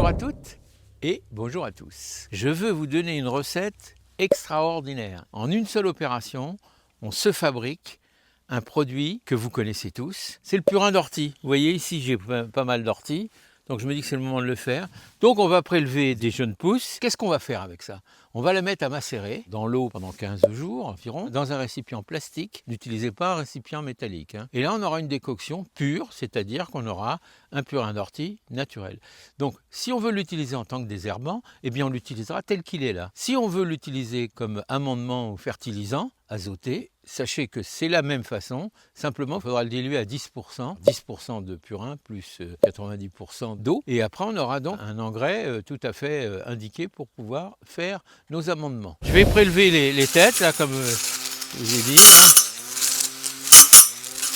Bonjour à toutes et bonjour à tous. Je veux vous donner une recette extraordinaire. En une seule opération, on se fabrique un produit que vous connaissez tous. C'est le purin d'ortie. Vous voyez ici, j'ai pas mal d'ortie. Donc je me dis que c'est le moment de le faire. Donc on va prélever des jeunes pousses. Qu'est-ce qu'on va faire avec ça? On va la mettre à macérer dans l'eau pendant 15 jours environ, dans un récipient plastique. N'utilisez pas un récipient métallique. Et là on aura une décoction pure, c'est-à-dire qu'on aura un purin d'ortie naturel. Donc si on veut l'utiliser en tant que désherbant, eh bien on l'utilisera tel qu'il est là. Si on veut l'utiliser comme amendement ou fertilisant, azoté, sachez que c'est la même façon, simplement il faudra le diluer à 10%, 10% de purin plus 90% d'eau, et après on aura donc un engrais tout à fait indiqué pour pouvoir faire nos amendements. Je vais prélever les têtes, là, comme je vous ai dit.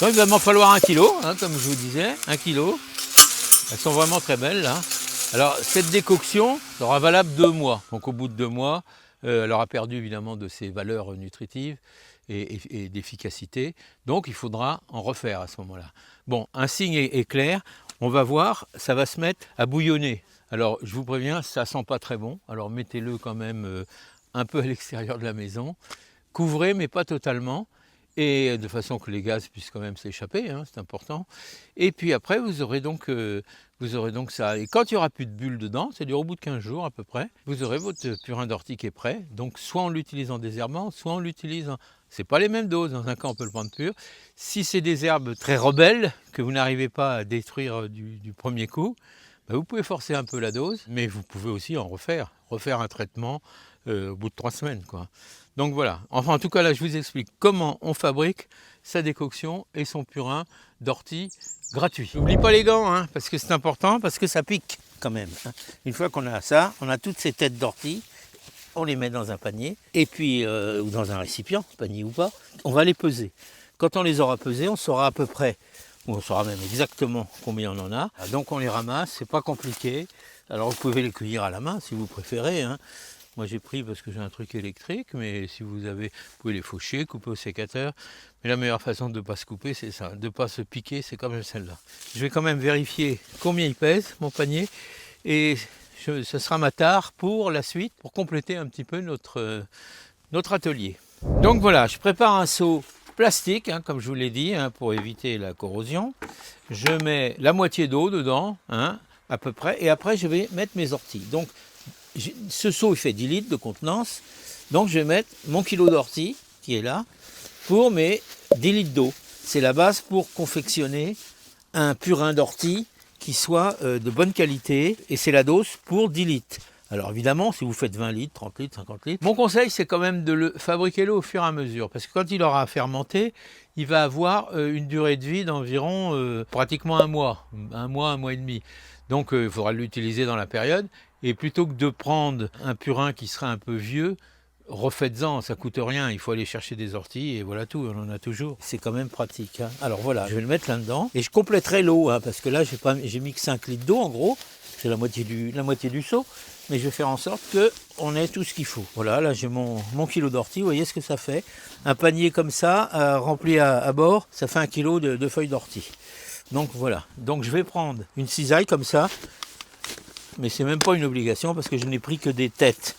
Donc il va m'en falloir 1 kg, comme je vous disais, 1 kg. Elles sont vraiment très belles là. Alors cette décoction sera valable 2 mois, donc au bout de 2 mois, elle aura perdu évidemment de ses valeurs nutritives et d'efficacité, donc il faudra en refaire à ce moment-là. Bon, un signe est clair, on va voir, ça va se mettre à bouillonner. Alors je vous préviens, ça sent pas très bon, alors mettez-le quand même un peu à l'extérieur de la maison, couvrez mais pas totalement, et de façon que les gaz puissent quand même s'échapper, c'est important. Et puis après, vous aurez donc ça. Et quand il n'y aura plus de bulles dedans, c'est-à-dire au bout de 15 jours à peu près, vous aurez votre purin d'ortie qui est prêt. Donc soit on l'utilise en désherbant, soit on l'utilise en... C'est pas les mêmes doses, dans un cas on peut le prendre pur. Si c'est des herbes très rebelles, que vous n'arrivez pas à détruire du premier coup, vous pouvez forcer un peu la dose, mais vous pouvez aussi en refaire un traitement au bout de 3 semaines, quoi. Donc voilà, enfin en tout cas là je vous explique comment on fabrique sa décoction et son purin d'ortie gratuit. N'oublie pas les gants, parce que c'est important, parce que ça pique quand même. Une fois qu'on a ça, on a toutes ces têtes d'ortie, on les met dans un panier, et puis ou dans un récipient, panier ou pas, on va les peser. Quand on les aura pesées, on saura à peu près, ou on saura même exactement combien on en a. Donc on les ramasse, c'est pas compliqué. Alors vous pouvez les cueillir à la main si vous préférez. Moi j'ai pris parce que j'ai un truc électrique, mais si vous avez, vous pouvez les faucher, couper au sécateur. Mais la meilleure façon de ne pas se couper, c'est ça, de ne pas se piquer, c'est comme celle-là. Je vais quand même vérifier combien il pèse, mon panier, et ce sera ma tare pour la suite, pour compléter un petit peu notre atelier. Donc voilà, je prépare un seau plastique, comme je vous l'ai dit, pour éviter la corrosion. Je mets la moitié d'eau dedans, à peu près, et après je vais mettre mes orties. Donc ce seau il fait 10 litres de contenance, donc je vais mettre mon kilo d'ortie qui est là pour mes 10 litres d'eau. C'est la base pour confectionner un purin d'ortie qui soit de bonne qualité, et c'est la dose pour 10 litres. Alors évidemment, si vous faites 20 litres, 30 litres, 50 litres, mon conseil c'est quand même de fabriquer-le au fur et à mesure, parce que quand il aura fermenté, il va avoir une durée de vie d'environ pratiquement un mois et demi. Donc il faudra l'utiliser dans la période. Et plutôt que de prendre un purin qui sera un peu vieux, refaites-en, ça coûte rien, il faut aller chercher des orties et voilà tout, on en a toujours. C'est quand même pratique. Alors voilà, je vais le mettre là-dedans et je compléterai l'eau, parce que là j'ai mis que 5 litres d'eau en gros, c'est la moitié du seau, mais je vais faire en sorte qu'on ait tout ce qu'il faut. Voilà, là j'ai mon kilo d'ortie, vous voyez ce que ça fait. Un panier comme ça, rempli à bord, ça fait 1 kilo de feuilles d'ortie. Donc voilà, donc je vais prendre une cisaille comme ça, mais c'est même pas une obligation parce que je n'ai pris que des têtes.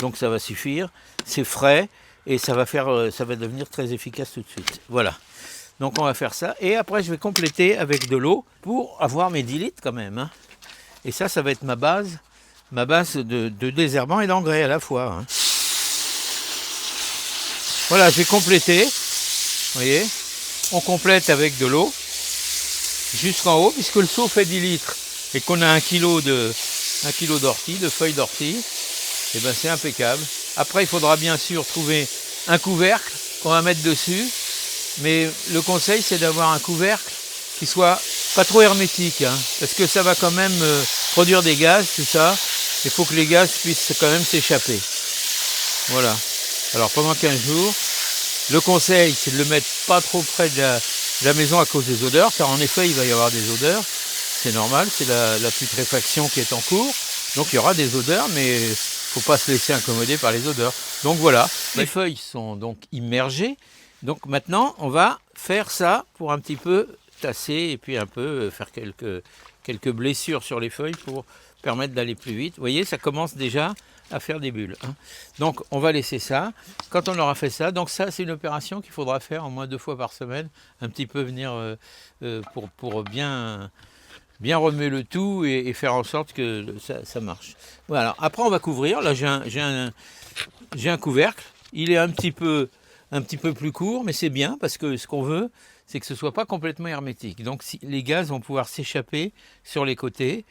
Donc ça va suffire, c'est frais et ça va devenir très efficace tout de suite. Voilà, donc on va faire ça et après je vais compléter avec de l'eau pour avoir mes 10 litres quand même. Et ça va être ma base de désherbant et d'engrais à la fois. Voilà, je vais compléter, vous voyez, on complète avec de l'eau jusqu'en haut puisque le seau fait 10 litres. Et qu'on a 1 kilo d'ortie, de feuilles d'ortie, et ben c'est impeccable. Après, il faudra bien sûr trouver un couvercle qu'on va mettre dessus, mais le conseil c'est d'avoir un couvercle qui soit pas trop hermétique, parce que ça va quand même produire des gaz, tout ça. Il faut que les gaz puissent quand même s'échapper. Voilà. Alors pendant 15 jours, le conseil c'est de le mettre pas trop près de la maison à cause des odeurs, car en effet il va y avoir des odeurs. C'est normal, c'est la putréfaction qui est en cours, donc il y aura des odeurs, mais il ne faut pas se laisser incommoder par les odeurs. Donc voilà, les feuilles sont donc immergées, donc maintenant on va faire ça pour un petit peu tasser et puis un peu faire quelques blessures sur les feuilles permettre d'aller plus vite. Vous voyez, ça commence déjà à faire des bulles, hein. Donc on va laisser ça. Quand on aura fait ça, donc ça c'est une opération qu'il faudra faire au moins 2 fois par semaine, un petit peu venir pour bien remuer le tout et faire en sorte que ça marche. Voilà. Après on va couvrir. Là j'ai un couvercle. Il est un petit peu plus court, mais c'est bien parce que ce qu'on veut, c'est que ce ne soit pas complètement hermétique. Donc les gaz vont pouvoir s'échapper sur les côtés.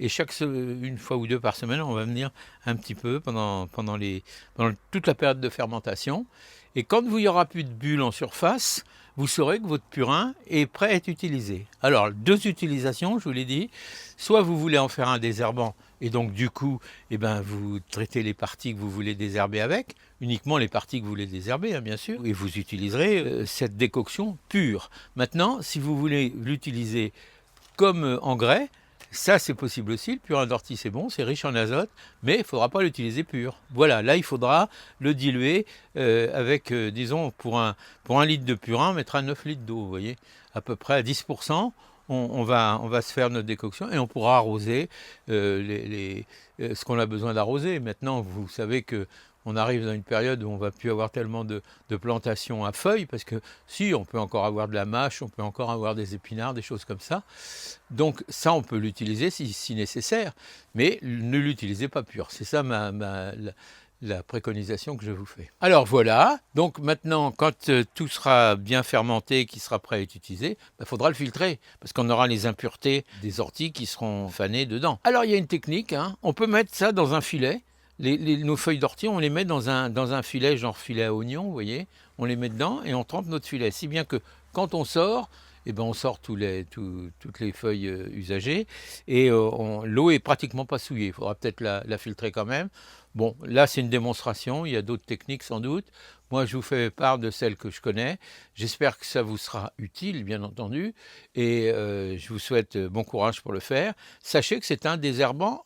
Et une fois ou 2 par semaine, on va venir un petit peu pendant toute la période de fermentation. Et quand il n'y aura plus de bulles en surface, vous saurez que votre purin est prêt à être utilisé. Alors, 2 utilisations, je vous l'ai dit. Soit vous voulez en faire un désherbant, et donc du coup, eh ben, vous traitez les parties que vous voulez désherber avec, uniquement les parties que vous voulez désherber, hein, bien sûr, et vous utiliserez cette décoction pure. Maintenant, si vous voulez l'utiliser comme engrais, ça c'est possible aussi, le purin d'ortie c'est bon, c'est riche en azote, mais il ne faudra pas l'utiliser pur. Voilà, là il faudra le diluer avec, disons, pour un litre de purin, on mettra 9 litres d'eau, vous voyez, à peu près à 10%. On va se faire notre décoction et on pourra arroser ce qu'on a besoin d'arroser. Maintenant, vous savez que on arrive dans une période où on ne va plus avoir tellement de plantations à feuilles, parce que si, on peut encore avoir de la mâche, on peut encore avoir des épinards, des choses comme ça. Donc ça, on peut l'utiliser si nécessaire, mais ne l'utilisez pas pur. C'est ça la préconisation que je vous fais. Alors voilà, donc maintenant, quand tout sera bien fermenté, qui sera prêt à être utilisé, il faudra le filtrer, parce qu'on aura les impuretés des orties qui seront fanées dedans. Alors il y a une technique, hein, on peut mettre ça dans un filet. Nos feuilles d'ortie, on les met dans un filet, genre filet à oignon, vous voyez, on les met dedans et on trempe notre filet. Si bien que quand on sort, eh ben on sort toutes les feuilles usagées et l'eau est pratiquement pas souillée. Il faudra peut-être la filtrer quand même. Bon, là c'est une démonstration, il y a d'autres techniques sans doute. Moi je vous fais part de celles que je connais. J'espère que ça vous sera utile, bien entendu, et je vous souhaite bon courage pour le faire. Sachez que c'est un désherbant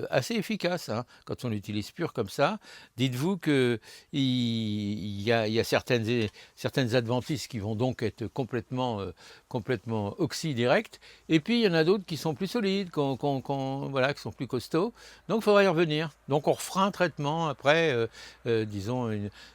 assez efficace, hein, quand on l'utilise pur comme ça. Dites-vous qu'il y a certaines adventices qui vont donc être complètement oxy direct, et puis il y en a d'autres qui sont plus solides, voilà, qui sont plus costauds. Donc il faudra y revenir. Donc on refera un traitement après, disons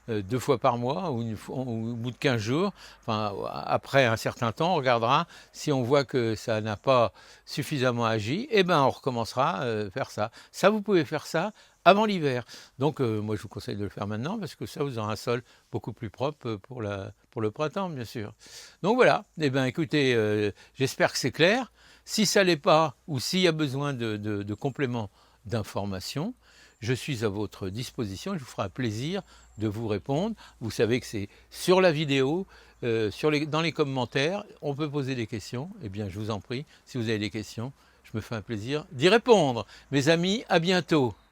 2 fois par mois ou au bout de 15 jours. Enfin, après un certain temps, on regardera si on voit que ça n'a pas suffisamment agi, et ben on recommencera à faire ça. Ça, vous pouvez faire ça avant l'hiver. Donc moi je vous conseille de le faire maintenant, parce que ça vous aura un sol beaucoup plus propre pour le printemps, bien sûr. Donc voilà, et ben écoutez, j'espère que c'est clair. Si ça ne l'est pas, ou s'il y a besoin de compléments d'informations, je suis à votre disposition et je vous ferai un plaisir de vous répondre. Vous savez que c'est sur la vidéo, dans les commentaires, on peut poser des questions. Eh bien, je vous en prie, si vous avez des questions, je me fais un plaisir d'y répondre. Mes amis, à bientôt.